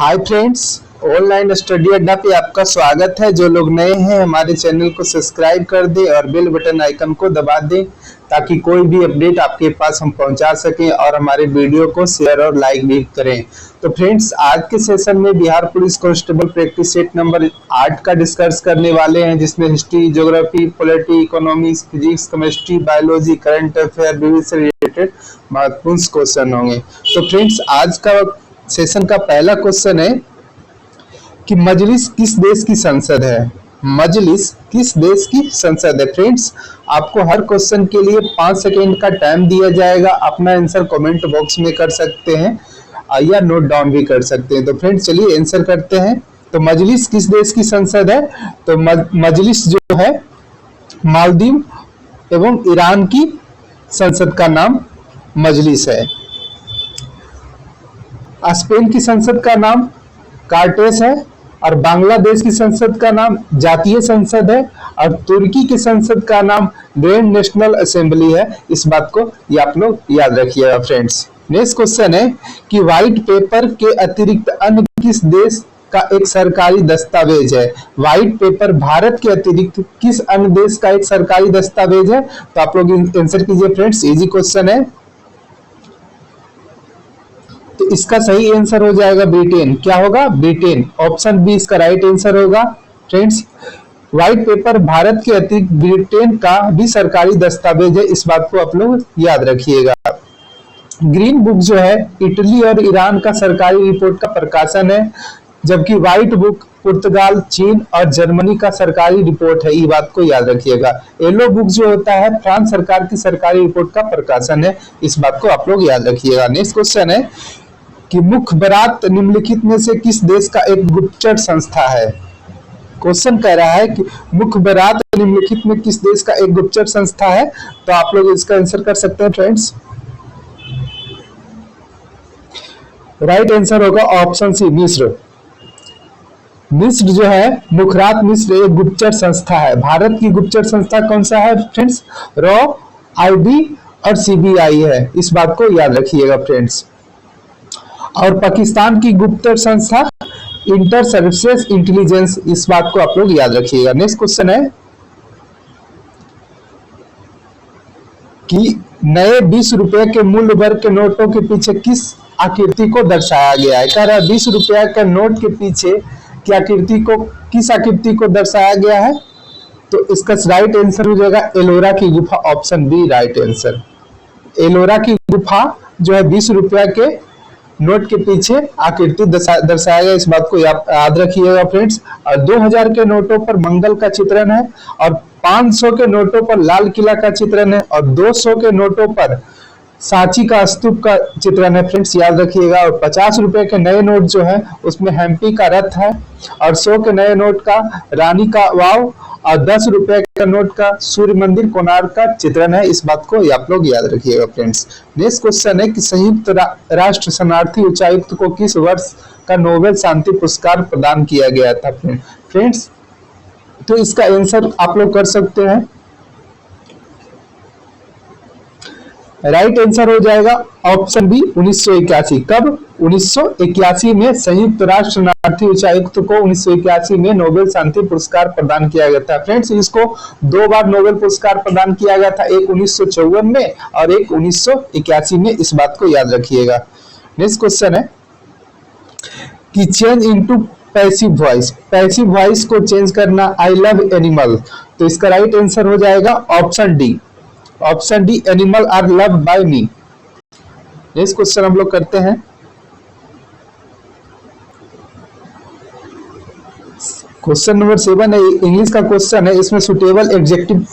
Hi friends, online study अड्डा पे आपका स्वागत है। जो लोग नए हैं हमारे चैनल को सब्सक्राइब कर दें और बेल बटन आइकन को दबा दें ताकि कोई भी अपडेट आपके पास हम पहुंचा सकें और हमारे वीडियो को शेयर और लाइक भी करें। तो फ्रेंड्स, आज के सेशन में Bihar police constable practice set number 8 का डिस्कस करने वाले हैं, जिसमें history, geography, polity, economics, physics, chemistry, biology, current affair, विविध से रिलेटेड महत्वपूर्ण क्वेश्चन होंगे। तो फ्रेंड्स, आज का सेशन का पहला क्वेश्चन है कि मजलिस किस देश की संसद है। मजलिस किस देश की संसद है। फ्रेंड्स, आपको हर क्वेश्चन के लिए 5 सेकेंड का टाइम दिया जाएगा। अपना आंसर कमेंट बॉक्स में कर सकते हैं या नोट डाउन भी कर सकते हैं। तो फ्रेंड्स, चलिए आंसर करते हैं। तो मजलिस किस देश की संसद है। तो मजलिस जो है मालदीव एवं ईरान की संसद का नाम मजलिस है। स्पेन की संसद का नाम कार्टेस है और बांग्लादेश की संसद का नाम जातीय संसद है और तुर्की की संसद का नाम ग्रैंड नेशनल असेंबली है। इस बात को आप लोग याद रखिएगा। फ्रेंड्स, नेक्स्ट क्वेश्चन है कि व्हाइट पेपर के अतिरिक्त अन्य किस देश का एक सरकारी दस्तावेज है। व्हाइट पेपर भारत के अतिरिक्त किस अन्य देश का एक सरकारी दस्तावेज है। तो आप लोग आंसर कीजिए। फ्रेंड्स, इजी क्वेश्चन है। तो इसका सही आंसर हो जाएगा ब्रिटेन। क्या होगा? ब्रिटेन। ऑप्शन बी इसका राइट आंसर होगा। फ्रेंड्स, व्हाइट पेपर भारत के अतिरिक्त ब्रिटेन का भी सरकारी दस्तावेज है। इस बात को आप लोग याद रखिएगा। ग्रीन बुक जो है इटली और ईरान का सरकारी रिपोर्ट का प्रकाशन है, जबकि व्हाइट बुक पुर्तगाल, चीन और जर्मनी का सरकारी रिपोर्ट है। ये बात को याद रखिएगा। येलो बुक जो होता है फ्रांस सरकार की सरकारी रिपोर्ट का प्रकाशन है। इस बात को आप लोग याद रखिएगा। नेक्स्ट क्वेश्चन है कि मुखबरात निम्नलिखित में से किस देश का एक गुप्तचर संस्था है। क्वेश्चन कह रहा है कि मुखबरात निम्नलिखित में किस देश का एक गुप्तचर संस्था है। तो आप लोग इसका आंसर कर सकते हैं। फ्रेंड्स, राइट आंसर होगा ऑप्शन सी, मिस्र। मिस्र जो है मुखरात मिस्र एक गुप्तचर संस्था है। भारत की गुप्तचर संस्था कौन सा है फ्रेंड्स? रॉ, आईबी और सीबीआई है। इस बात को याद रखिएगा। फ्रेंड्स, और पाकिस्तान की गुप्तचर संस्था इंटर सर्विसेज इंटेलिजेंस। इस बात को आप लोग याद रखिएगा। नेक्स्ट क्वेश्चन है कि नए 20 रुपए के मूल्य वर्ग के नोटों के पीछे किस आकृति को दर्शाया गया है। कह रहा है 20 रुपया का नोट के पीछे किस आकृति को दर्शाया गया है। तो इसका राइट आंसर हो जाएगा एलोरा की गुफा। Option B right answer. Ellora की गुफा जो है 20 रुपया के नोट के पीछे आकृति दर्शाया गया। इस बात को याद रखिएगा। फ्रेंड्स, और 2000 के नोटों पर मंगल का चित्रण है और 500 के नोटों पर लाल किला का चित्रण है और 200 के नोटों पर सांची का स्तूप का चित्रण है। फ्रेंड्स, याद रखिएगा। और 50 रुपए के नए नोट जो है उसमें हम्पी का रथ है और 100 के नए नोट का रानी का वाव और 10 रुपए का नोट का सूर्य मंदिर कोणार्क का चित्रण है। इस बात को आप लोग याद रखिएगा। फ्रेंड्स, नेक्स्ट क्वेश्चन है कि संयुक्त राष्ट्र शरणार्थी उच्चायुक्त को किस वर्ष का नोबेल शांति पुरस्कार प्रदान किया गया था। फ्रेंड्स, तो इसका आंसर आप लोग कर सकते हैं। राइट आंसर हो जाएगा ऑप्शन बी 1981। कब? 1981 में संयुक्त राष्ट्र शरणार्थी उच्चायुक्त को 1981 में नोबेल शांति पुरस्कार प्रदान किया गया था। फ्रेंड्स, इसको 2 बार नोबेल पुरस्कार प्रदान किया गया था, एक 1954 में और एक 1981 में। इस बात को याद रखिएगा। नेक्स्ट क्वेश्चन है कि change into passive voice. Passive voice को चेंज करना आई लव एनिमल। तो इसका राइट आंसर हो जाएगा option D. Option D, animal are loved by me. Next question हम लोग करते हैं। क्वेश्चन नंबर 7 है, इंग्लिश का क्वेश्चन है। इसमें suitable adjective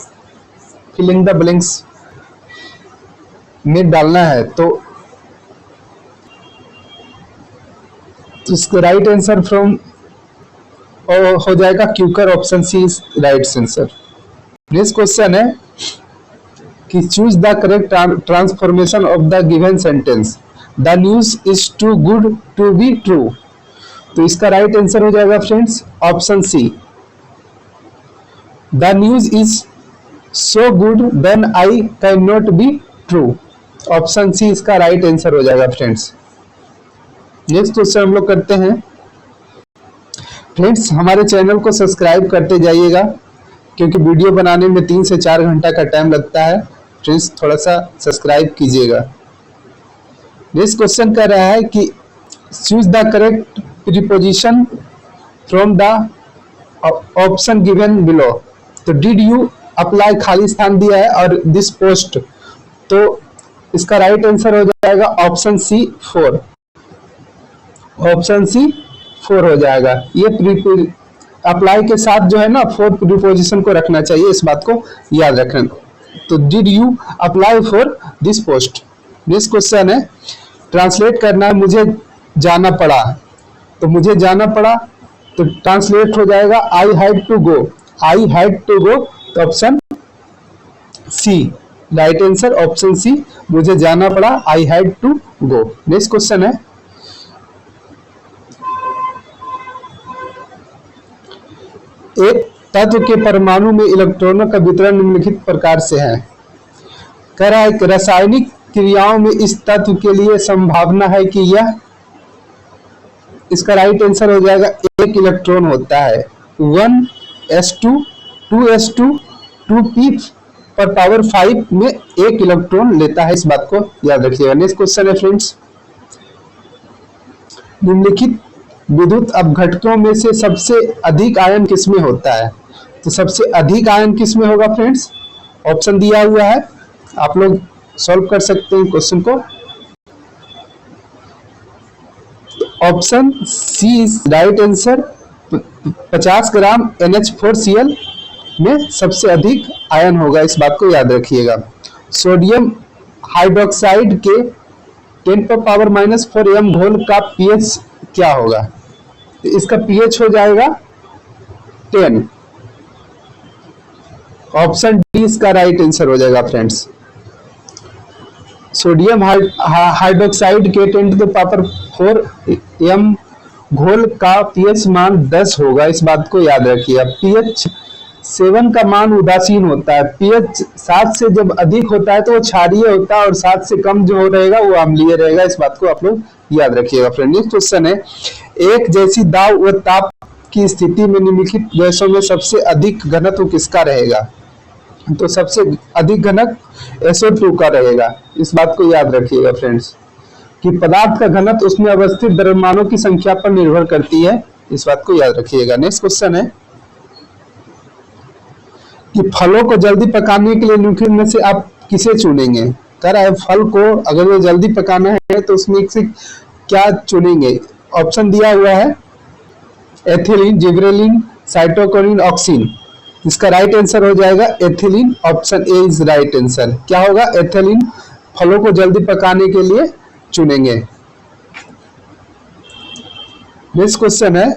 filling the blanks में डालना है। तो इसका राइट आंसर फ्रॉम हो जाएगा क्यूकर। Option C is right answer. Next question है कि choose the correct transformation of the given sentence. The news is too good to be true. तो इसका राइट आंसर हो जाएगा friends option C. The news is so good then I can not be true. Option C इसका right answer हो जाएगा friends. Next question हम लोग करते हैं फ्रेंड्स हमारे चैनल को सब्सक्राइब करते जाइएगा, क्योंकि वीडियो बनाने में 3 से 4 घंटा का टाइम लगता है। फ्रेंड्स थोड़ा सा सब्सक्राइब कीजिएगा। नेक्स्ट क्वेश्चन कह रहा है कि choose the correct preposition from the option given below. तो डिड यू अप्लाई खाली स्थान दिया है और दिस पोस्ट, तो इसका राइट आंसर हो जाएगा ऑप्शन सी 4। ऑप्शन सी 4 हो जाएगा। ये अप्लाई के साथ जो है ना 4 प्रीपोजिशन को रखना चाहिए, इस बात को याद रखना। तो did you apply for this post. Next question है ट्रांसलेट करना है, मुझे जाना पड़ा। तो मुझे जाना पड़ा तो ट्रांसलेट हो जाएगा I had to go. I had to go, तो option C right answer, option C मुझे जाना पड़ा, I had to go. Next question है एक तत्व के परमाणु में इलेक्ट्रॉनों का वितरण निम्नलिखित प्रकार से है। कह रहा है रासायनिक क्रियाओं में इस तत्व के लिए संभावना है कि यह, इसका राइट आंसर हो जाएगा एक इलेक्ट्रॉन होता है। 1s2 2s2 2p पर पावर 5 में एक इलेक्ट्रॉन लेता है, इस बात को याद रखिएगा। नेक्स्ट क्वेश्चन है फ्रेंड्स निम्नलिखित विद्युत अपघटकों में से सबसे अधिक आयन किसमें होता है। तो सबसे अधिक आयन किसमें होगा फ्रेंड्स, ऑप्शन दिया हुआ है, आप लोग सॉल्व कर सकते हैं क्वेश्चन को। Option C is right answer. 50 gram NH4Cl में सबसे अधिक आयन होगा, इस बात को याद रखिएगा। सोडियम हाइड्रोक्साइड के 10⁻⁻4 m घोल का pH क्या होगा। तो इसका pH हो जाएगा 10। ऑप्शन डी इसका राइट आंसर हो जाएगा फ्रेंड्स। सोडियम हाइड्रोक्साइड के 10⁻4 m घोल का pH मान 10 होगा, इस बात को याद रखिए। pH 7 का मान उदासीन होता है। pH 7 से जब अधिक होता है तो वो क्षारीय होता है, और 7 से कम जो रहेगा वो अम्लीय रहेगा, इस बात को आप लोग याद रखिएगा फ्रेंड। नेक्स्ट क्वेश्चन है एक जैसी दाब व ताप की स्थिति में निम्नलिखित गैसों में सबसे अधिक घनत्व किसका रहेगा। तो सबसे अधिक घनक SO2 का रहेगा, इस बात को याद रखिएगा फ्रेंड्स, कि पदार्थ का घनत्व उसमें अवस्थित द्रव्यमानों की संख्या पर निर्भर करती है, इस बात को याद रखिएगा। नेक्स्ट क्वेश्चन है कि फलों को जल्दी पकाने के लिए निम्नलिखित में से आप किसे चुनेंगे। कह रहा है फल को अगर ये जल्दी पकाना है तो उसमें से क्या चुनेंगे। ऑप्शन दिया हुआ है एथिलीन, जिबरेलिन, साइटोकिनिन, ऑक्सिन। इसका राइट आंसर हो जाएगा ethylene, option A is right answer. क्या होगा, एथिलीन फलों को जल्दी पकाने के लिए चुनेंगे। नेक्स्ट क्वेश्चन है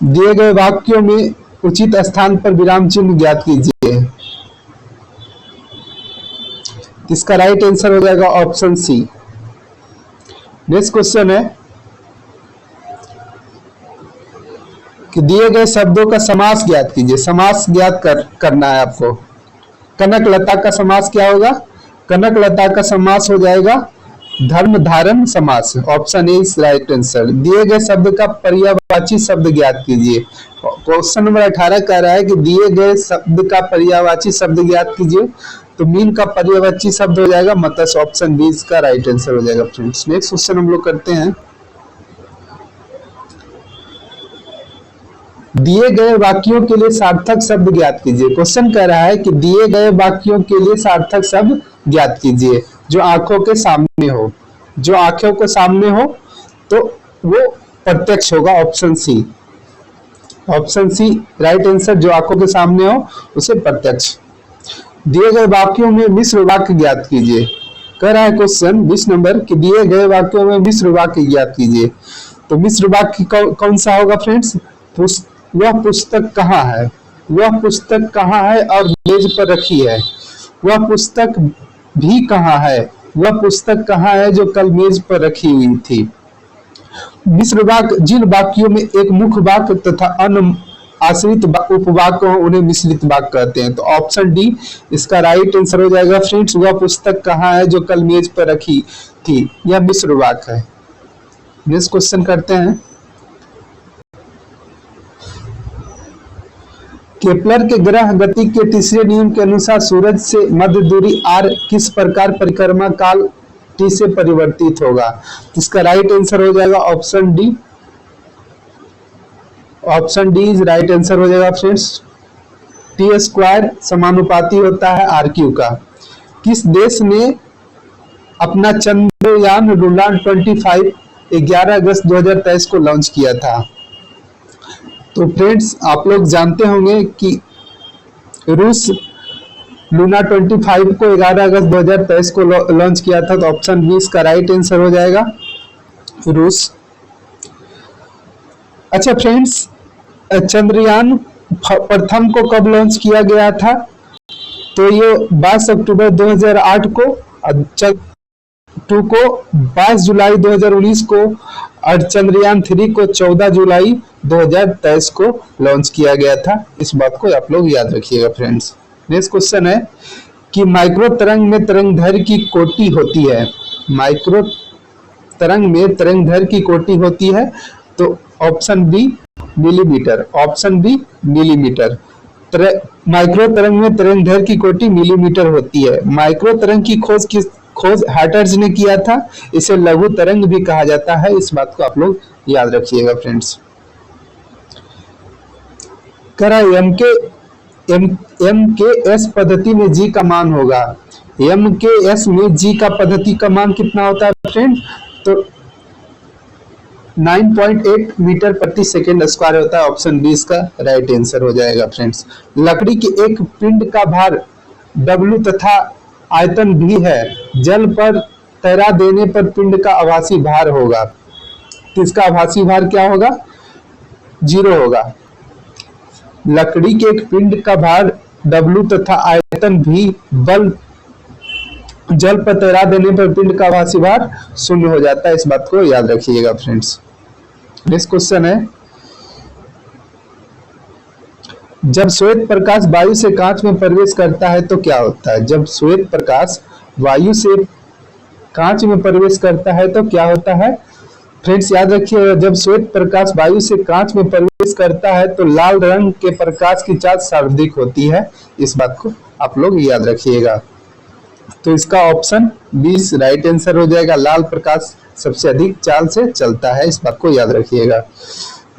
दिए गए वाक्यों में उचित स्थान पर विराम चिन्ह ज्ञात कीजिए। इसका राइट आंसर हो जाएगा ऑप्शन सी। नेक्स्ट क्वेश्चन है कि दिए गए शब्दों का समास ज्ञात कीजिए। समास ज्ञात करना है आपको। कनक लता का समास क्या होगा, कनक लता का समास हो जाएगा धर्म धारण समास, option A is right answer. दिए गए शब्द का पर्यायवाची शब्द ज्ञात कीजिए। क्वेश्चन नंबर 18 कह रहा है कि दिए गए शब्द का पर्यायवाची शब्द ज्ञात कीजिए। तो मीन का पर्यायवाची शब्द हो जाएगा मत्स्य, ऑप्शन बी इसका राइट आंसर हो जाएगा फ्रेंड्स। नेक्स्ट क्वेश्चन हम लोग करते हैं दिए गए वाक्यों के लिए सार्थक शब्द ज्ञात कीजिए। क्वेश्चन कह रहा है कि दिए गए वाक्यों के लिए सार्थक शब्द ज्ञात कीजिए जो आंखों के सामने हो। जो आंखों के सामने हो तो वो प्रत्यक्ष होगा, option C. Option C right answer, जो आंखों के सामने हो उसे प्रत्यक्ष। दिए गए वाक्यों में मिश्र वाक्य ज्ञात कीजिए। कह रहा है क्वेश्चन 20 नंबर कि दिए गए वाक्यों में मिश्र वाक्य ज्ञात कीजिए। तो मिश्र वाक्य कौन सा होगा फ्रेंड्स, वह पुस्तक कहाँ है, वह पुस्तक कहाँ है और मेज पर रखी है। वह पुस्तक भी कहाँ है, वह पुस्तक कहाँ है जो कल मेज पर रखी हुई थी। मिश्र वाक्य जिन वाक्यों में एक मुख्य वाक्य तथा अन्य आश्रित उपवाक्य हो उन्हें मिश्रित वाक्य कहते हैं। तो ऑप्शन डी इसका राइट आंसर हो जाएगा फ्रेंड्स। वह पुस्तक कहाँ है जो कल मेज पर रखी थी, यह मिश्र वाक्य है। नेक्स्ट क्वेश्चन करते हैं केपलर के ग्रह गति के तीसरे नियम के अनुसार सूरज से मध्य दूरी r किस प्रकार परिक्रमा काल t से परिवर्तित होगा? इसका राइट आंसर हो जाएगा option D. Option D is right answer हो जाएगा फ्रेंड्स। टी स्क्वायर समानुपाती होता है RQ का। किस देश ने अपना चंद्रयान लूना 25 11 अगस्त 2023 को लॉन्च किया था? तो फ्रेंड्स आप लोग जानते होंगे कि रूस लूना 25 को 11 अगस्त 2023 को लॉन्च किया था, तो ऑप्शन बी इसका राइट आंसर हो जाएगा, रूस। अच्छा फ्रेंड्स, चंद्रयान प्रथम को कब लॉन्च किया गया था? तो ये 22 अक्टूबर 2008 को, 2 को 22 जुलाई 2019 को और चंद्रयान 3 को 14 जुलाई 2023 को लॉन्च किया गया था। इस बात को आप लोग याद रखिएगा फ्रेंड्स। नेक्स्ट क्वेश्चन है कि माइक्रो तरंग में तरंगदैर्घ्य की कोटि होती है। माइक्रो तरंग में तरंगदैर्घ्य की कोटि होती है, तो option B millimetre. Option B millimetre. Micro तरंग में तरंगदैर्घ्य की कोटि मिलीमीटर होती है। माइक्रो तरंग की खोज हार्टर्ज ने किया था। इसे लघु तरंग भी कहा जाता है। इस बात को आप लोग याद रखिएगा फ्रेंड्स। MKS पद्धति में जी का मान होगा। MKS में जी का पद्धति का मान कितना होता है फ्रेंड्स? तो 9.8 मीटर प्रति सेकेंड स्क्वायर होता है। ऑप्शन बी इसका राइट आंसर हो जाएगा फ्रेंड्स। लकड़ी के एक पिंड का भार W तथा आयतन भी है। जल पर तैरा देने पर पिंड का आभासी भार होगा। तो इसका आभासी भार क्या होगा? 0 होगा। लकड़ी के एक पिंड का भार W तथा आयतन भी बल जल पर तैरा देने पर पिंड का आभासी भार 0 हो जाता है। इस बात को याद रखिएगा फ्रेंड्स। नेक्स्ट क्वेश्चन है, जब श्वेत प्रकाश वायु से कांच में प्रवेश करता है तो क्या होता है? जब श्वेत प्रकाश वायु से कांच में प्रवेश करता है तो क्या होता है? फ्रेंड्स याद रखिए, जब श्वेत प्रकाश वायु से कांच में प्रवेश करता है तो लाल रंग के प्रकाश की चाल सर्वाधिक होती है। इस बात को आप लोग याद रखिएगा। तो इसका ऑप्शन 20 राइट आंसर हो जाएगा। लाल प्रकाश सबसे अधिक चाल से चलता है। इस बात को याद रखिएगा।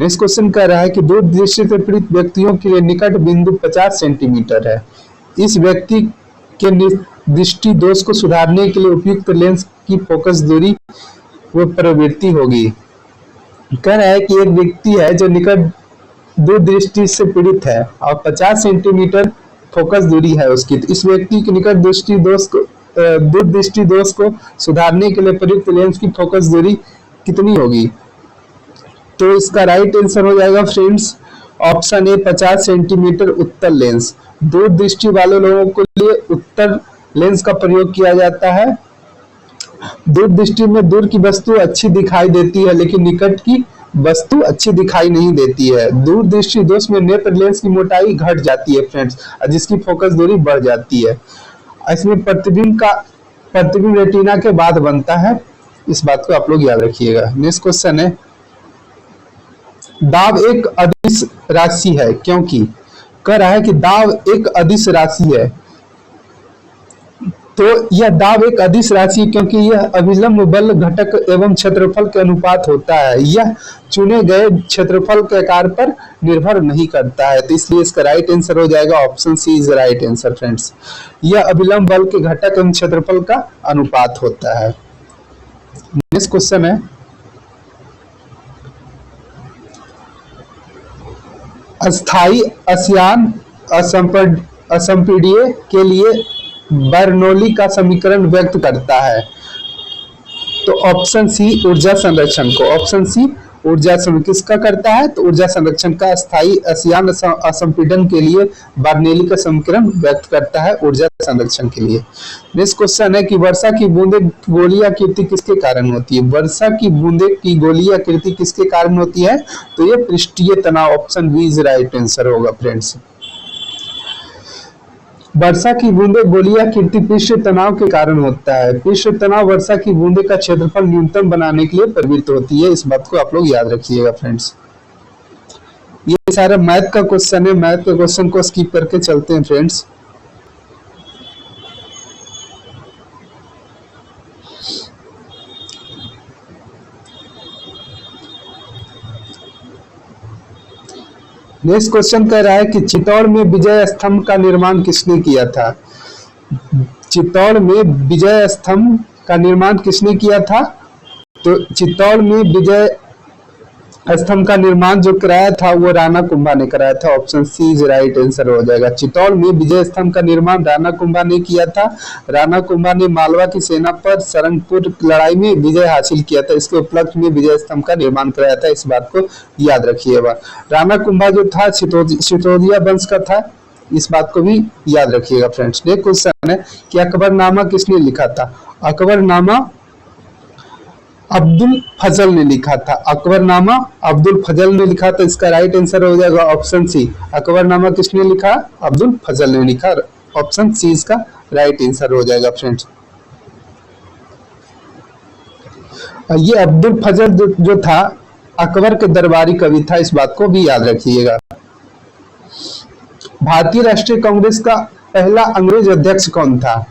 नेक्स्ट क्वेश्चन कह रहा है कि दूर दृष्टि से पीड़ित व्यक्तियों के लिए निकट बिंदु 50 सेंटीमीटर है। इस व्यक्ति के दृष्टि दोष को सुधारने के लिए उपयुक्त लेंस की फोकस दूरी व प्रवृत्ति होगी। कह रहा है कि एक व्यक्ति है जो निकट दूर दृष्टि से पीड़ित है और 50 सेंटीमीटर फोकस दूरी है उसकी। तो इस व्यक्ति के निकट दूर दृष्टि दोष को सुधारने के लिए प्रयुक्त लेंस की फोकस दूरी कितनी होगी? तो इसका राइट आंसर हो जाएगा फ्रेंड्स, ऑप्शन ए 50 सेंटीमीटर उत्तल लेंस। दूर दृष्टि वाले लोगों के लिए उत्तल लेंस का प्रयोग किया जाता है। दूर दृष्टि में दूर की वस्तु अच्छी दिखाई देती है लेकिन निकट की वस्तु अच्छी दिखाई नहीं देती है। दूर दृष्टि दोष में नेत्र लेंस की मोटाई घट जाती है फ्रेंड्स, जिसकी फोकस दूरी बढ़ जाती है। इसमें प्रतिबिंब रेटिना के बाद बनता है। इस बात को आप लोग याद रखिएगा। नेक्स्ट क्वेश्चन है, दाब एक अदिश राशि है क्योंकि? कह रहा है कि दाब एक अदिश राशि है। तो यह दाब एक अदिश राशि क्योंकि यह अभिलंब बल घटक एवं क्षेत्रफल के अनुपात होता है। यह चुने गए क्षेत्रफल के आकार पर निर्भर नहीं करता है। तो इसलिए इसका राइट आंसर हो जाएगा option C is right answer friends. यह अभिलंब बल के घटक एवं क्षेत्रफल का अनुपात होता है। नेक्स्ट क्वेश्चन है, अस्थाई आसियान असंपीड्य के लिए बर्नौली का समीकरण व्यक्त करता है। तो ऑप्शन सी ऊर्जा संरक्षण को। ऑप्शन सी ऊर्जा किसका करता है? तो ऊर्जा संरक्षण का अस्थाई आसियान असंपीडन के लिए बर्नौली का समीकरण व्यक्त करता है ऊर्जा संरक्षण के लिए। नेक्स्ट क्वेश्चन है कि वर्षा की बूंदे गोलीय आकृति किसके कारण होती है? वर्षा की बूंदे की गोलीय आकृति किसके कारण होती है? तो ये पृष्ठीय तनाव। Option B is right answer होगा फ्रेंड्स। वर्षा की बूंदे गोलीय आकृति पृष्ठ तनाव के कारण होता है। पृष्ठ तनाव वर्षा की बूंदे का क्षेत्रफल न्यूनतम बनाने के लिए प्रवृत्त होती है। इस बात को आप लोग याद रखिएगा फ्रेंड्स। ये सारा मैथ का क्वेश्चन है, मैथ के क्वेश्चन को स्किप करके चलते हैं फ्रेंड्स। नेक्स्ट क्वेश्चन कह रहा है कि चित्तौड़ में विजय स्तंभ का निर्माण किसने किया था? चित्तौड़ में विजय स्तंभ का निर्माण किसने किया था? तो चित्तौड़ में विजय स्तंभ का निर्माण जो कराया था वो राणा कुंभा ने कराया था। Option C is right answer हो जाएगा। चित्तौड़ में विजय स्तंभ का निर्माण राणा कुंभा ने किया था। राणा कुंभा ने मालवा की सेना पर सरंगपुर लड़ाई में विजय हासिल किया था। इसके उपलक्ष्य में विजय स्तंभ का निर्माण कराया था, इस बात को याद रखिएगा। राणा कुंभा जो था सितोदिया वंश का था, इस बात को भी याद रखिएगा फ्रेंड्स। नेक्स्ट क्वेश्चन है कि अकबरनामा किसने लिखा था? अकबरनामा अब्दुल फजल ने लिखा था। अकबरनामा अब्दुल फजल ने लिखा था, इसका राइट आंसर हो जाएगा ऑप्शन सी। अकबरनामा किसने लिखा? अब्दुल फजल ने लिखा। ऑप्शन सी इसका राइट आंसर हो जाएगा फ्रेंड्स। ये अब्दुल फजल जो था अकबर के दरबारी कवि था, इस बात को भी याद रखिएगा। भारतीय राष्ट्रीय कांग्रेस का पहला अंग्रेज अध्यक्ष कौन था?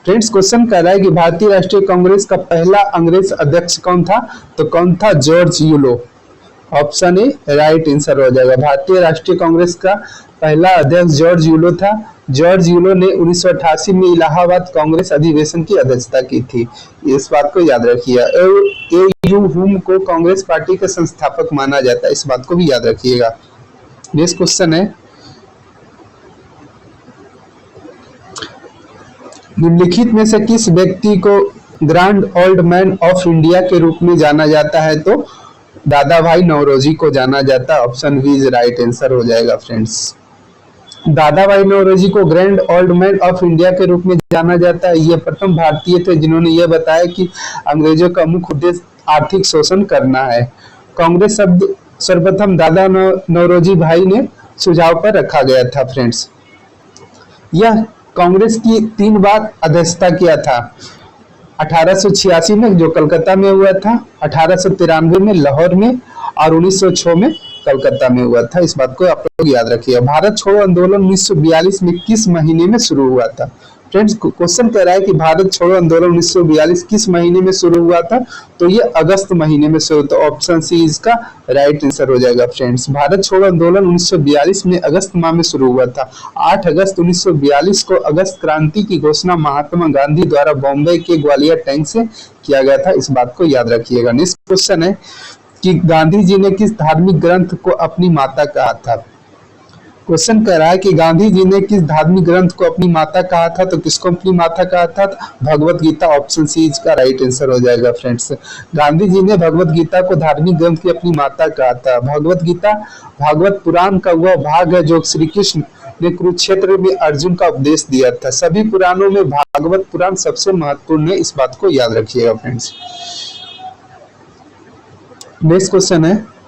फ्रेंड्स क्वेश्चन कह रहा है कि भारतीय राष्ट्रीय कांग्रेस का पहला अंग्रेज अध्यक्ष कौन था? तो कौन था? George yellow. Option A right answer हो जाएगा। भारतीय राष्ट्रीय कांग्रेस का पहला अध्यक्ष जॉर्ज यूलो था। जॉर्ज यूलो ने 1988 में इलाहाबाद कांग्रेस अधिवेशन की अध्यक्षता की थी, इस बात को याद रखिए। ए.यू. हुम को कांग्रेस पार्टी के संस्थापक माना जाता है, इस बात को भी याद रखिएगा। नेक्स्ट क्वेश्चन है निम्नलिखित में से किस व्यक्ति को grand old man of India के रूप में जाना जाता है? तो दादा भाई नौरोजी को जाना जाता है। Option B is right answer हो जाएगा फ्रेंड्स। दादा भाई नौरोजी को grand old man of India के रूप में जाना जाता है। ये प्रथम भारतीय थे जिन्होंने यह बताया कि अंग्रेजों का मुख्य उद्देश्य आर्थिक शोषण करना है। कांग्रेस शब्द सर्वप्रथम दादा नौरोजी भाई ने सुझाव पर रखा गया था फ्रेंड्स। यह कांग्रेस की 3 बार अध्यक्षता किया था। 1886 में जो कलकत्ता में हुआ था, 1893 में लाहौर में और 1906 में कलकत्ता में हुआ था, इस बात को आप लोग याद रखिएगा। भारत छोड़ो आंदोलन 1942 में किस महीने में शुरू हुआ था? फ्रेंड्स क्वेश्चन कह रहा है कि भारत छोड़ो आंदोलन 1942 किस महीने में शुरू हुआ था? तो ये अगस्त महीने में शुरू। तो ऑप्शन सी इसका राइट आंसर हो जाएगा फ्रेंड्स। भारत छोड़ो आंदोलन 1942 में अगस्त माह में शुरू हुआ था। 8 अगस्त 1942 को अगस्त क्रांति की घोषणा महात्मा गांधी द्वारा बॉम्बे के ग्वालियर टैंक से किया गया था, इस बात को याद रखिएगा। नेक्स्ट क्वेश्चन है कि गांधी जी ने किस धार्मिक ग्रंथ को अपनी माता कहा था? क्वेश्चन कह रहा है कि गांधी जी ने किस धार्मिक ग्रंथ को अपनी माता कहा था? तो किसको अपनी माता कहा था? भगवत गीता। ऑप्शन सी इसका राइट आंसर हो जाएगा फ्रेंड्स। गांधी जी ने भगवत गीता को धार्मिक ग्रंथ की अपनी माता कहा था। भगवत गीता भागवत पुराण का वह भाग है जो श्री कृष्ण ने कुरुक्षेत्र में अर्जुन का उपदेश दिया था। सभी पुराणों में भागवत पुराण सबसे महत्वपूर्ण है, इस बात को याद रखिएगा फ्रेंड्स। नेक्स्ट क्वेश्चन है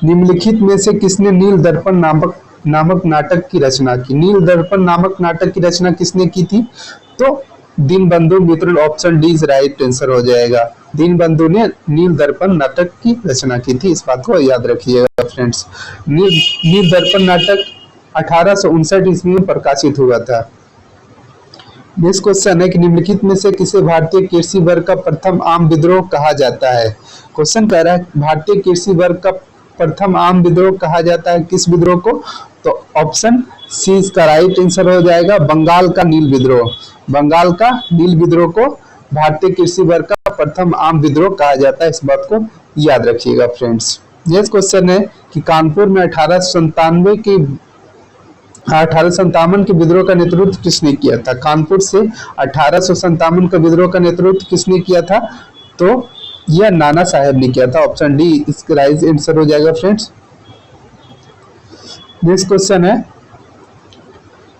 निम्नलिखित में से किसने नील दर्पण नामक नाटक की रचना की? नील दर्पण नामक नाटक की रचना किसने की थी? तो Dinabandhu Mitra. Option D is right answer हो जाएगा। दीनबंधु ने नील दर्पण नाटक की रचना की थी, इस बात को याद रखिएगा फ्रेंड्स। नील दर्पण नाटक 1859 ईस्वी में प्रकाशित हुआ था। नेक्स्ट क्वेश्चन है कि निम्नलिखित में से किसे भारतीय कृषि वर्ग का प्रथम आम विद्रोह कहा जाता है? क्वेश्चन कह रहा है भारतीय कृषि वर्ग का प्रथम आम विद्रोह कहा जाता है किस विद्रोह को? तो ऑप्शन सी इसका राइट आंसर हो जाएगा। बंगाल का नील विद्रोह। बंगाल का नील विद्रोह को भारतीय कृषि वर्ग का प्रथम आम विद्रोह कहा जाता है, इस बात को याद रखिएगा फ्रेंड्स। नेक्स्ट क्वेश्चन है कि कानपुर में 1857 के विद्रोह का नेतृत्व किसने किया था? कानपुर से 1857 का विद्रोह का नेतृत्व किसने किया था? तो यह नाना साहेब ने किया था। ऑप्शन डी इसका राइट आंसर हो जाएगा फ्रेंड्स। नेक्स्ट क्वेश्चन है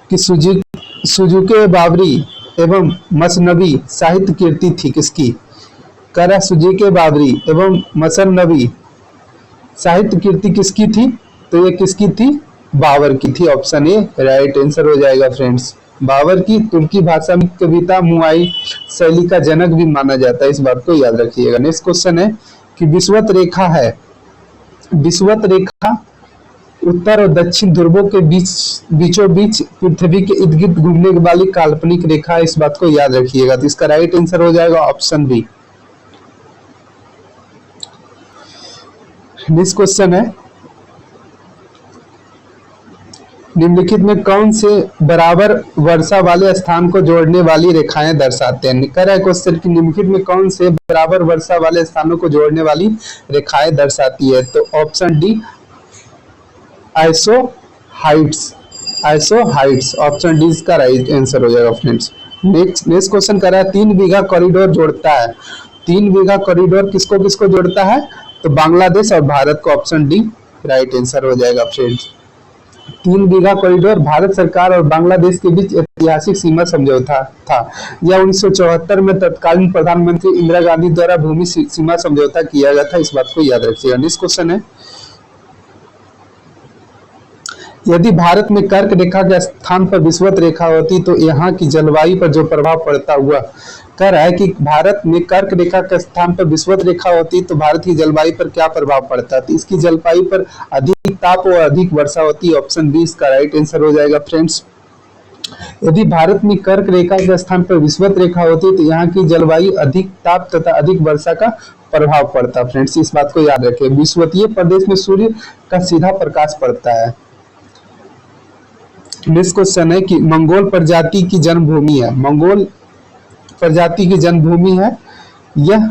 कि सुजुके बाबरी एवं मसनवी साहित्य कीर्ति थी किसकी? करा सुजुके बाबरी एवं मसनवी साहित्य कीर्ति किसकी थी? तो ये किसकी थी? बाबर की थी। ऑप्शन ए राइट आंसर हो जाएगा फ्रेंड्स। बाबर की तुर्की भाषा में कविता मुआई शैली का जनक भी माना जाता है, इस बात को याद रखिएगा। नेक्स्ट क्वेश्चन है कि विषुवत रेखा है विषुवत रेखा उत्तर और दक्षिण ध्रुवों के बीचों बीच पृथ्वी के इर्द गिर्द घूमने वाली काल्पनिक रेखा है। इस बात को याद रखिएगा। तो इसका राइट आंसर हो जाएगा ऑप्शन बी। नेक्स्ट क्वेश्चन है, निम्नलिखित में कौन से बराबर वर्षा वाले स्थान को जोड़ने वाली रेखाएं दर्शाते हैं? कह रहा है क्वेश्चन कि निम्नलिखित में कौन से बराबर वर्षा वाले स्थानों को जोड़ने वाली रेखाएं दर्शाती है? तो ऑप्शन डी आइसोहाइड्स। आइसोहाइड्स ऑप्शन डी इसका राइट आंसर हो जाएगा फ्रेंड्स। नेक्स्ट क्वेश्चन कर रहा है, 3 बीघा कॉरिडोर जोड़ता है। 3 बीघा कॉरिडोर किसको किसको जोड़ता है? तो बांग्लादेश और भारत को। ऑप्शन डी राइट आंसर हो जाएगा फ्रेंड्स। 3 बीघा कॉरिडोर भारत सरकार और बांग्लादेश के बीच ऐतिहासिक सीमा समझौता था। यह 1974 में तत्कालीन प्रधानमंत्री इंदिरा गांधी द्वारा भूमि सीमा समझौता किया गया था। इस बात को याद रखिएगा। नेक्स्ट क्वेश्चन है, यदि भारत में कर्क रेखा के स्थान पर विषुवत रेखा होती तो यहाँ की जलवायु पर जो प्रभाव पड़ता हुआ। कह रहा है कि भारत में कर्क रेखा के स्थान पर विषुवत रेखा होती तो भारत की जलवायु पर क्या प्रभाव पड़ता? तो इसकी जलवायु पर अधिक ताप और अधिक वर्षा होती। ऑप्शन बी इसका राइट आंसर हो जाएगा फ्रेंड्स। यदि भारत में कर्क रेखा के स्थान पर विषुवत रेखा होती तो यहाँ की जलवायु अधिक ताप तथा अधिक वर्षा का प्रभाव पड़ता। फ्रेंड्स इस बात को याद रखें। विषुवतीय प्रदेश में सूर्य का सीधा प्रकाश पड़ता है। नेक्स्ट क्वेश्चन है कि मंगोल प्रजाति की जन्मभूमि है। मंगोल प्रजाति की जन्मभूमि है, यह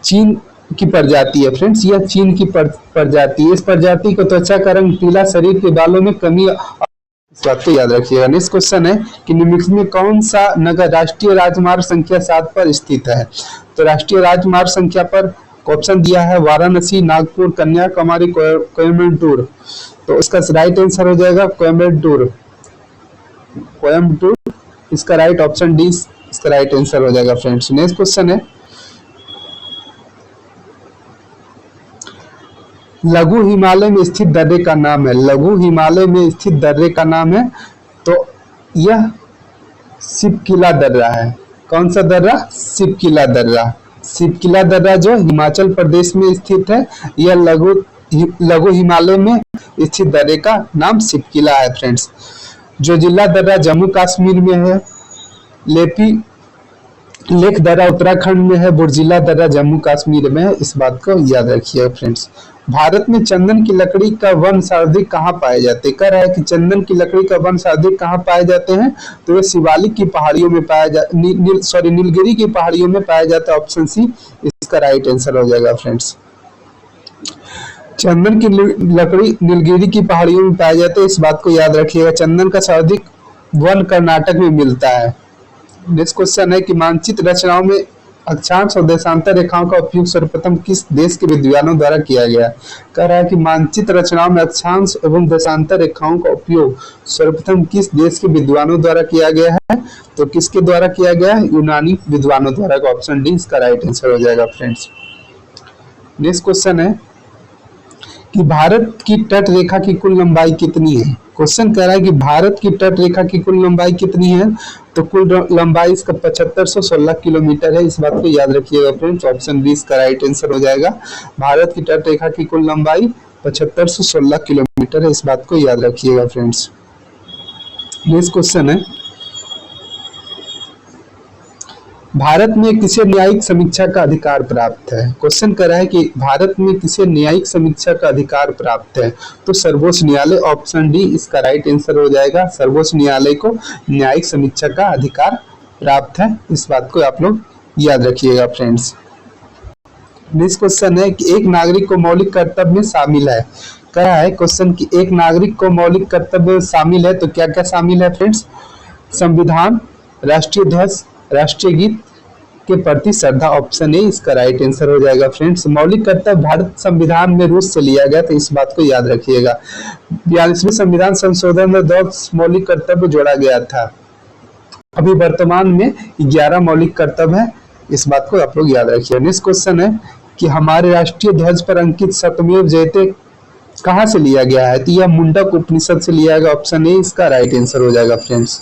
चीन की प्रजाति है। फ्रेंड्स यह चीन की प्रजाति है। इस प्रजाति को त्वचा का रंग पीला, शरीर के बालों में कमी, इस बात को याद रखिएगा। नेक्स्ट क्वेश्चन है कि निम्नलिखित में कौन सा नगर राष्ट्रीय राजमार्ग संख्या 7 पर स्थित है? तो राष्ट्रीय राजमार्ग संख्या पर ऑप्शन दिया है वाराणसी, नागपुर, कन्याकुमारी, कोयम्बटूर। तो इसका राइट आंसर हो जाएगा कोयम्बटूर। कोयम्बटूर इसका राइट, ऑप्शन डी इसका राइट आंसर हो जाएगा फ्रेंड्स। नेक्स्ट क्वेश्चन है, लघु हिमालय में स्थित दर्रे का नाम है। लघु हिमालय में स्थित दर्रे का नाम है, तो यह सिपकिला दर्रा है। कौन सा दर्रा? सिपकिला दर्रा। सिपकिला दर्रा जो हिमाचल प्रदेश में स्थित है, यह लघु हिमालय में स्थित दर्रे का नाम सिपकिला है फ्रेंड्स। जो जिला दर्रा जम्मू कश्मीर में है, लेक दर्रा उत्तराखंड में है, बुर्जिला दर्रा जम्मू कश्मीर में है। इस बात को याद रखिए फ्रेंड्स। भारत में चंदन की लकड़ी का वन सर्वाधिक कहाँ पाए जाते हैं? कह रहा है कि चंदन की लकड़ी का वन सर्वाधिक कहाँ पाए जाते हैं? तो वे शिवालिक की पहाड़ियों में नीलगिरी की पहाड़ियों में पाया जाता है। ऑप्शन सी इसका राइट आंसर हो जाएगा फ्रेंड्स। चंदन की लकड़ी नीलगिरी की पहाड़ियों में पाया जाता है। इस बात को याद रखिएगा। चंदन का सर्वाधिक वन कर्नाटक में मिलता है। नेक्स्ट क्वेश्चन है कि मानचित्र रचनाओं में अक्षांश और देशांतर रेखाओं का उपयोग सर्वप्रथम किस देश के विद्वानों द्वारा किया गया? कह रहा है कि मानचित्र रचनाओं में अक्षांश एवं देशांतर रेखाओं का उपयोग सर्वप्रथम किस देश के विद्वानों द्वारा किया गया है? तो किसके द्वारा किया गया है? यूनानी विद्वानों द्वारा। ऑप्शन डी इसका राइट आंसर हो जाएगा फ्रेंड्स। नेक्स्ट क्वेश्चन है कि भारत की तट रेखा की कुल लंबाई कितनी है? क्वेश्चन कह रहा है कि भारत की तट रेखा की कुल लंबाई कितनी है? तो कुल लंबाई इसका 7516 किलोमीटर है। इस बात को याद रखिएगा फ्रेंड्स। ऑप्शन बी इसका राइट आंसर हो जाएगा। भारत की तट रेखा की कुल लंबाई 7516 किलोमीटर है। इस बात को याद रखिएगा फ्रेंड्स। नेक्स्ट क्वेश्चन है, भारत में किसे न्यायिक समीक्षा का अधिकार प्राप्त है? क्वेश्चन कर रहा है कि भारत में किसे न्यायिक समीक्षा का अधिकार प्राप्त है? तो सर्वोच्च न्यायालय। ऑप्शन डी इसका राइट आंसर हो जाएगा। सर्वोच्च न्यायालय को न्यायिक समीक्षा का अधिकार प्राप्त है। इस बात को आप लोग याद रखिएगा फ्रेंड्स। नेक्स्ट क्वेश्चन है कि एक नागरिक को मौलिक कर्तव्य में शामिल है। कह रहा है क्वेश्चन कि एक नागरिक को मौलिक कर्तव्य शामिल है, तो क्या क्या शामिल है फ्रेंड्स? संविधान, राष्ट्रीय ध्वज, राष्ट्रीय गीत के प्रति श्रद्धा। ऑप्शन ए इसका राइट आंसर हो जाएगा फ्रेंड्स। मौलिक कर्तव्य भारत संविधान में रूस से लिया गया, तो इस बात को याद रखिएगा। 42वें संविधान संशोधन में 10 मौलिक कर्तव्य जोड़ा गया था। अभी वर्तमान में 11 मौलिक कर्तव्य है। इस बात को आप लोग याद रखिए। नेक्स्ट क्वेश्चन है कि हमारे राष्ट्रीय ध्वज पर अंकित सत्यमेव जयते कहाँ से लिया गया है? तो यह मुंडक उपनिषद से लिया गया। ऑप्शन ए इसका राइट आंसर हो जाएगा फ्रेंड्स।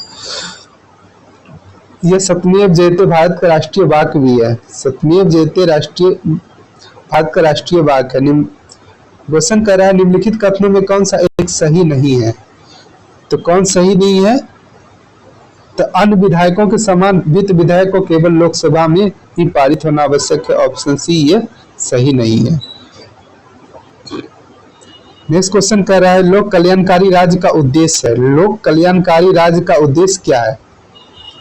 यह सत्यमेव जयते भारत का राष्ट्रीय वाक्य भी है। सत्यमेव जयते भारत का राष्ट्रीय वाक्य है। क्वेश्चन कर रहा है निम्नलिखित कथनों में कौन सा एक सही नहीं है। तो कौन सही नहीं है? तो अन्य विधायकों के समान वित्त विधेयक को केवल लोकसभा में ही पारित होना आवश्यक है। ऑप्शन सी ये सही नहीं है। नेक्स्ट क्वेश्चन कर रहा है लोक कल्याणकारी राज्य का उद्देश्य है। लोक कल्याणकारी राज्य का उद्देश्य क्या है?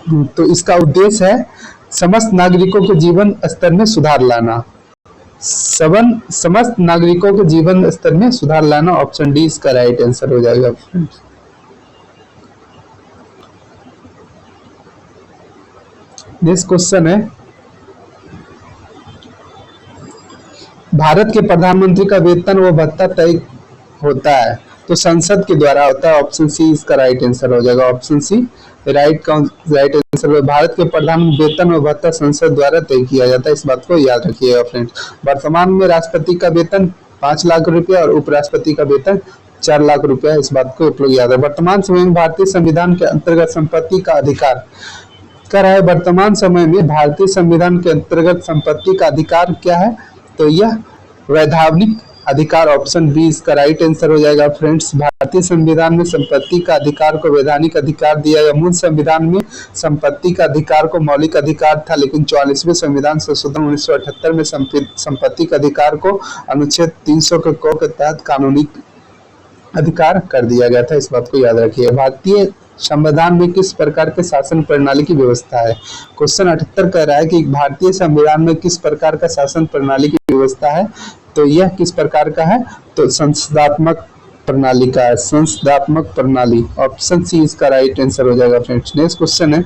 तो इसका उद्देश्य है समस्त नागरिकों के जीवन स्तर में सुधार लाना। समस्त नागरिकों के जीवन स्तर में सुधार लाना। ऑप्शन डी इसका राइट आंसर हो जाएगा। नेक्स्ट क्वेश्चन है भारत के प्रधानमंत्री का वेतन व भत्ता तय होता है तो संसद के द्वारा होता है। ऑप्शन सी इसका राइट आंसर हो जाएगा। Option C right answer. Bharat के प्रधान वेतन व भत्ता संसद द्वारा तय किया जाता है। इस बात को याद रखिएगा फ्रेंड्स। वर्तमान में राष्ट्रपति का वेतन 5 लाख रुपया और उपराष्ट्रपति का वेतन 4 लाख रुपया। इस बात को आप लोग याद है। वर्तमान समय में भारतीय संविधान के अंतर्गत संपत्ति का अधिकार क्या है? वर्तमान समय में भारतीय संविधान के अंतर्गत संपत्ति का अधिकार क्या है? तो यह वैधानिक अधिकार। ऑप्शन बी इसका राइट आंसर हो जाएगा फ्रेंड्स। भारतीय संविधान में संपत्ति का अधिकार को वैधानिक अधिकार दिया गया। मूल संविधान में संपत्ति का अधिकार को मौलिक अधिकार था, लेकिन 44वें संविधान संशोधन 1978 में संपत्ति के अधिकार को अनुच्छेद 300 के क के तहत कानूनी अधिकार कर दिया गया था। इस बात को याद रखिए। भारतीय संविधान में किस प्रकार के शासन प्रणाली की व्यवस्था है? क्वेश्चन 78 कह रहा है कि भारतीय संविधान में किस प्रकार का शासन प्रणाली की व्यवस्था है? तो यह किस प्रकार का है? तो संसदात्मक प्रणाली का है। संसदात्मक प्रणाली। ऑप्शन सी इसका राइट आंसर हो जाएगा फ्रेंड्स। नेक्स्ट क्वेश्चन है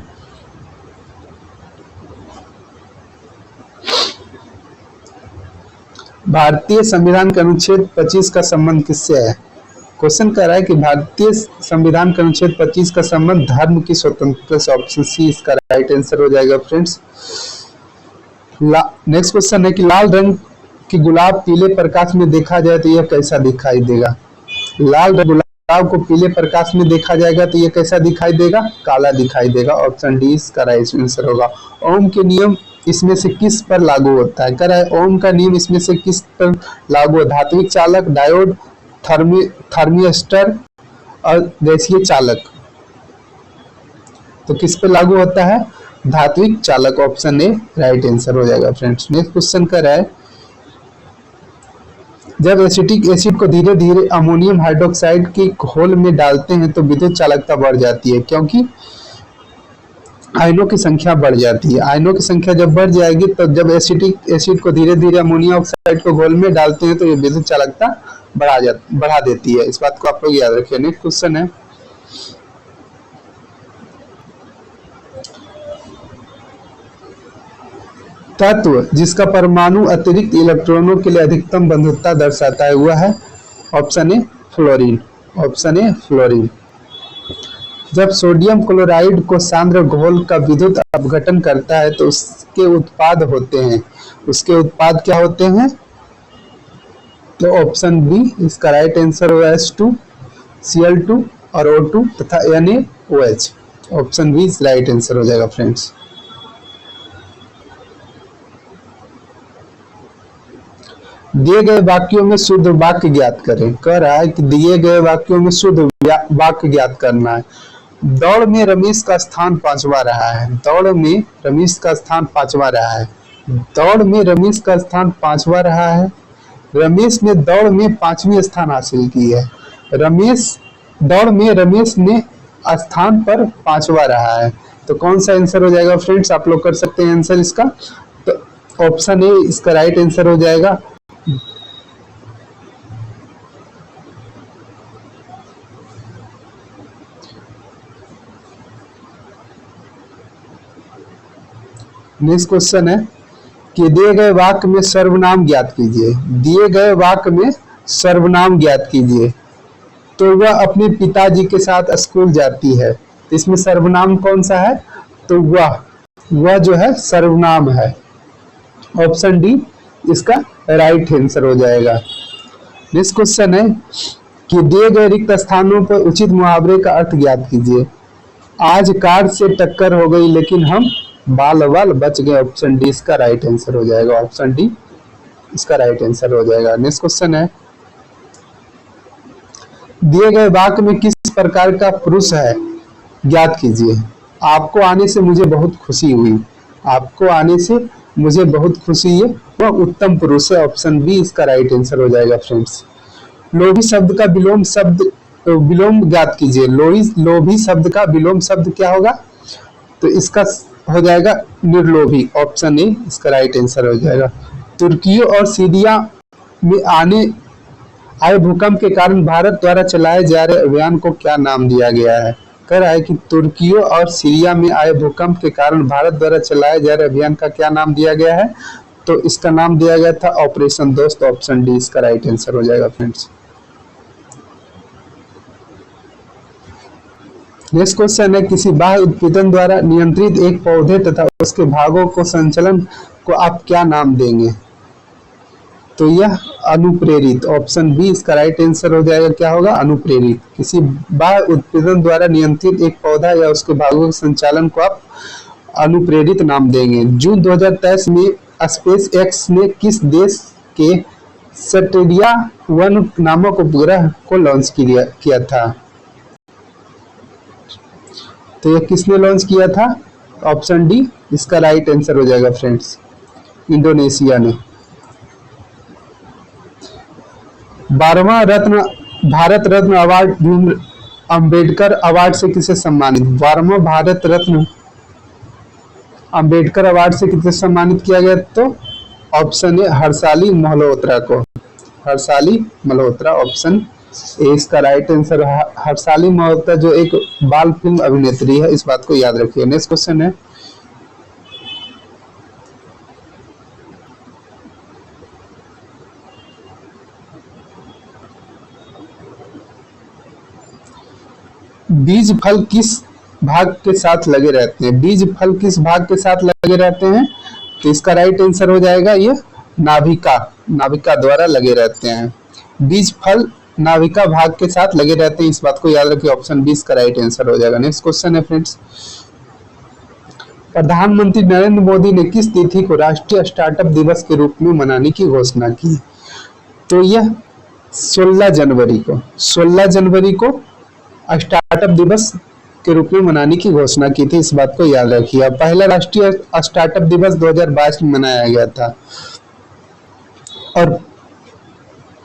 भारतीय संविधान के अनुच्छेद 25 का संबंध किससे है? क्वेश्चन कह रहा है कि भारतीय संविधान के अनुच्छेद 25 का संबंध धर्म की स्वतंत्रता से। ऑप्शन सी इसका राइट आंसर हो जाएगा फ्रेंड्स। नेक्स्ट क्वेश्चन है कि लाल रंग की गुलाब पीले प्रकाश में देखा जाए तो यह कैसा दिखाई देगा? लाल रंग गुलाब को पीले प्रकाश में देखा जाएगा तो यह कैसा दिखाई देगा? काला दिखाई देगा। ऑप्शन डी इसका राइट आंसर होगा। ओम के नियम इसमें से किस पर लागू होता है? कह रहा है ओम का नियम इसमें से किस पर लागू है? धात्विक चालक, डायोड, थर्मिस्टर और गैसीय चालक। तो किस पे लागू होता है? धात्विक चालक। ऑप्शन ए राइट आंसर हो जाएगा फ्रेंड्स। नेक्स्ट क्वेश्चन कर रहा है जब एसिटिक एसिड को धीरे धीरे अमोनियम हाइड्रोक्साइड के घोल में डालते हैं तो विद्युत चालकता बढ़ जाती है, क्योंकि आयनों की संख्या बढ़ जाती है। आयनों की संख्या जब बढ़ जाएगी तो जब एसिटिक एसिड को धीरे धीरे अमोनियम ऑक्साइड को घोल में डालते हैं तो ये विद्युत चालकता बढ़ा देती है। इस बात को आप लोग याद रखिए। नेक्स्ट क्वेश्चन है तत्व जिसका परमाणु अतिरिक्त इलेक्ट्रॉनों के लिए अधिकतम बंधुता दर्शाता है वह है? Option A fluorine. Option A fluorine. जब सोडियम क्लोराइड को सांद्र घोल का विद्युत अपघटन करता है तो उसके उत्पाद होते हैं। उसके उत्पाद क्या होते हैं? तो ऑप्शन बी इसका राइट आंसर होगा H2, Cl2 और O2 तथा NaOH। ऑप्शन बी इस राइट आंसर हो जाएगा फ्रेंड्स। दिए गए वाक्यों में शुद्ध वाक्य ज्ञात करें। कह रहा है कि दिए गए वाक्यों में शुद्ध वाक्य ज्ञात करना है। दौड़ में रमेश का स्थान 5वां रहा है। दौड़ में रमेश का स्थान 5वां रहा है। दौड़ में रमेश का स्थान 5वां रहा है। रमेश ने दौड़ में 5वीं स्थान हासिल की है। दौड़ में रमेश ने स्थान पर 5वां रहा है। तो कौन सा आंसर हो जाएगा फ्रेंड्स? आप लोग कर सकते हैं आंसर इसका। तो ऑप्शन ए इसका राइट आंसर हो जाएगा। नेक्स्ट क्वेश्चन है कि दिए गए वाक्य में सर्वनाम ज्ञात कीजिए। दिए गए वाक्य में सर्वनाम ज्ञात कीजिए। तो वह अपने पिताजी के साथ स्कूल जाती है। इसमें सर्वनाम कौन सा है? तो वह जो है सर्वनाम है। ऑप्शन डी इसका राइट आंसर हो जाएगा। नेक्स्ट क्वेश्चन है कि दिए गए रिक्त स्थानों पर उचित मुहावरे का अर्थ ज्ञात कीजिए। आज कार से टक्कर हो गई लेकिन हम बाल बाल बच गए। ऑप्शन डी इसका राइट आंसर हो जाएगा। ऑप्शन डी इसका राइट आंसर हो जाएगा। नेक्स्ट क्वेश्चन है दिए गए वाक्य में किस प्रकार का पुरुष है, ज्ञात कीजिए। आपको आने से मुझे बहुत खुशी हुई। आपको आने से मुझे बहुत खुशी है, वह उत्तम पुरुष है। ऑप्शन बी इसका राइट आंसर हो जाएगा फ्रेंड्स। लोभी शब्द का विलोम ज्ञात कीजिए। लोभी शब्द का विलोम शब्द क्या होगा, तो इसका हो जाएगा निर्लोभी। ऑप्शन ए इसका राइट आंसर हो जाएगा। तुर्कियों और सीरिया में आए भूकंप के कारण भारत द्वारा चलाए जा रहे अभियान को क्या नाम दिया गया है। कह रहा है कि तुर्कियों और सीरिया में आए भूकंप के कारण भारत द्वारा चलाए जा रहे अभियान का क्या नाम दिया गया है, तो इसका नाम दिया गया था ऑपरेशन दोस्त। ऑप्शन डी इसका राइट आंसर हो जाएगा फ्रेंड्स। नेक्स्ट क्वेश्चन है, किसी बाह्य उत्पीड़न द्वारा नियंत्रित एक पौधे तथा उसके भागों को संचलन को आप क्या नाम देंगे, तो यह अनुप्रेरित। ऑप्शन बी इसका राइट आंसर हो जाएगा, क्या होगा, अनुप्रेरित। किसी बाह्य उत्पीड़न द्वारा नियंत्रित एक पौधा या उसके भागों के संचालन को आप अनुप्रेरित नाम देंगे। जून 2023 में स्पेस एक्स ने किस देश के सटेरिया 1 नामक उपग्रह को लॉन्च किया था, तो यह किसने लॉन्च किया था। ऑप्शन डी इसका राइट आंसर हो जाएगा फ्रेंड्स, इंडोनेशिया ने। 12वां भारत रत्न अवार्ड भीम अम्बेडकर अवार्ड से किसे सम्मानित। 12वां भारत रत्न अम्बेडकर अवार्ड से किसे सम्मानित किया गया, तो ऑप्शन ए हर्षाली मल्होत्रा को। हर्षाली मल्होत्रा, ऑप्शन ए इसका राइट आंसर। हर्षाली मल्होत्रा जो एक बाल फिल्म अभिनेत्री है, इस बात को याद रखिए। नेक्स्ट क्वेश्चन है, बीज फल किस भाग के साथ लगे रहते हैं। बीज फल किस भाग के साथ लगे रहते हैं, तो इसका राइट आंसर हो जाएगा ये नाभिका द्वारा लगे रहते हैं। बीज फल नाभिका भाग के साथ लगे रहते हैं, इस बात को याद रखिए। ऑप्शन बी इसका राइट आंसर हो जाएगा। नेक्स्ट क्वेश्चन है फ्रेंड्स, प्रधानमंत्री नरेंद्र मोदी ने किस तिथि को राष्ट्रीय स्टार्टअप दिवस के रूप में मनाने की घोषणा की, तो यह 16 जनवरी को स्टार्टअप दिवस के रूप में मनाने की घोषणा की थी, इस बात को याद रखिए। पहला राष्ट्रीय स्टार्टअप दिवस 2022 में मनाया गया था। और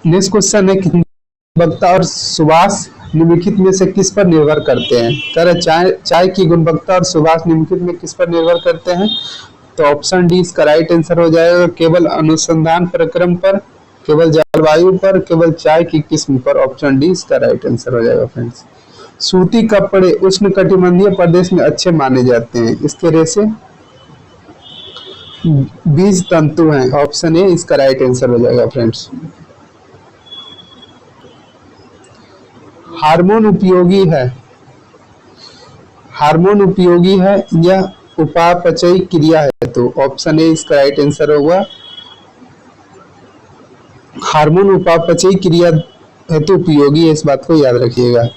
नेक्स्ट क्वेश्चन है, गुणवत्ता और सुवास निम्नलिखित में से किस पर निर्भर करते हैं। कह रहे चाय की गुणवत्ता और सुवास निम्नलिखित में किस पर निर्भर करते हैं, तो ऑप्शन डी इसका राइट आंसर हो जाएगा, केवल अनुसंधान प्रक्रम पर, केवल जलवायु पर, केवल चाय की किस्म पर। ऑप्शन डी इसका राइट आंसर हो जाएगा फ्रेंड्स। सूती कपड़े उष्णकटिबंधीय प्रदेश में अच्छे माने जाते हैं, इसके रेशे बीज तंतु हैं। ऑप्शन ए इसका राइट आंसर हो जाएगा फ्रेंड्स। हार्मोन उपयोगी है, यह उपापचयी क्रिया है, तो ऑप्शन ए इसका राइट आंसर होगा। हार्मोन उपापचयी क्रिया हेतु उपयोगी है, इस बात को याद रखिएगा।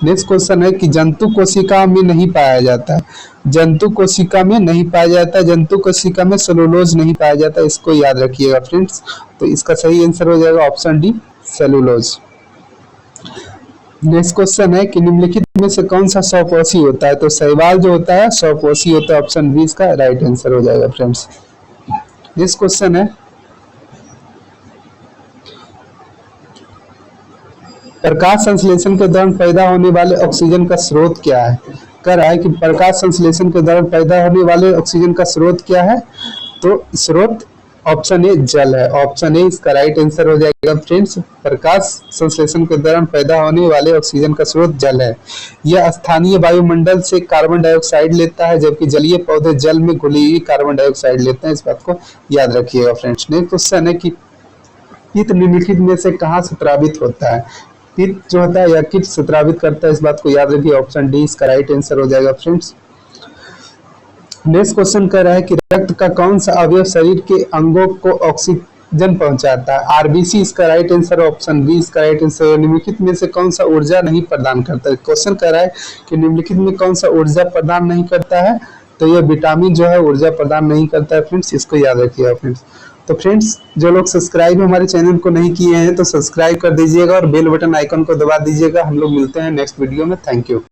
नेक्स्ट क्वेश्चन है कि जंतु कोशिका में नहीं पाया जाता, जंतु कोशिका में सेलुलोज नहीं पाया जाता, इसको याद रखिएगा फ्रेंड्स। तो इसका सही आंसर हो जाएगा option D cellulose. Next question है कि निम्नलिखित में से कौन सा सौपोषी होता है, तो शैवाल जो होता है सौपोषी होता है। ऑप्शन बी इसका राइट आंसर हो जाएगा फ्रेंड्स। नेक्स्ट क्वेश्चन है, प्रकाश संश्लेषण के दौरान पैदा होने वाले ऑक्सीजन का स्रोत क्या है। कह रहा है कि प्रकाश संश्लेषण के दौरान पैदा होने वाले ऑक्सीजन का स्रोत क्या है, तो स्रोत ऑप्शन ए जल है। ऑप्शन ए इसका राइट आंसर हो जाएगा फ्रेंड्स। प्रकाश संश्लेषण के दौरान पैदा होने वाले ऑक्सीजन का स्रोत जल है। यह स्थानीय वायुमंडल से कार्बन डाइऑक्साइड लेता है, जबकि जलीय पौधे जल में घुली हुई कार्बन डाइऑक्साइड लेते हैं, इस बात को याद रखिएगा फ्रेंड्स। नेक्स्ट क्वेश्चन है कि पित्त निम्नलिखित में से कहाँ स्रावित होता है। पित्त जो होता है या किट स्रावित करता है, इस बात को याद रखिए। ऑप्शन डी इसका राइट आंसर हो जाएगा फ्रेंड्स। नेक्स्ट क्वेश्चन कह रहा है कि रक्त का कौन सा अवयव शरीर के अंगों को ऑक्सीजन पहुंचाता है। आरबीसी इसका राइट आंसर। ऑप्शन बी इसका राइट आंसर। निम्नलिखित में से कौन सा ऊर्जा नहीं प्रदान करता है। क्वेश्चन कह रहा है कि निम्नलिखित में कौन सा ऊर्जा प्रदान नहीं करता है, तो यह विटामिन जो है ऊर्जा प्रदान नहीं करता है फ्रेंड्स, इसको याद रखिएगा फ्रेंड्स। तो फ्रेंड्स, जो लोग सब्सक्राइब हमारे चैनल को नहीं किए हैं तो सब्सक्राइब कर दीजिएगा और बेल बटन आइकन को दबा दीजिएगा। हम लोग मिलते हैं नेक्स्ट वीडियो में। Thank you.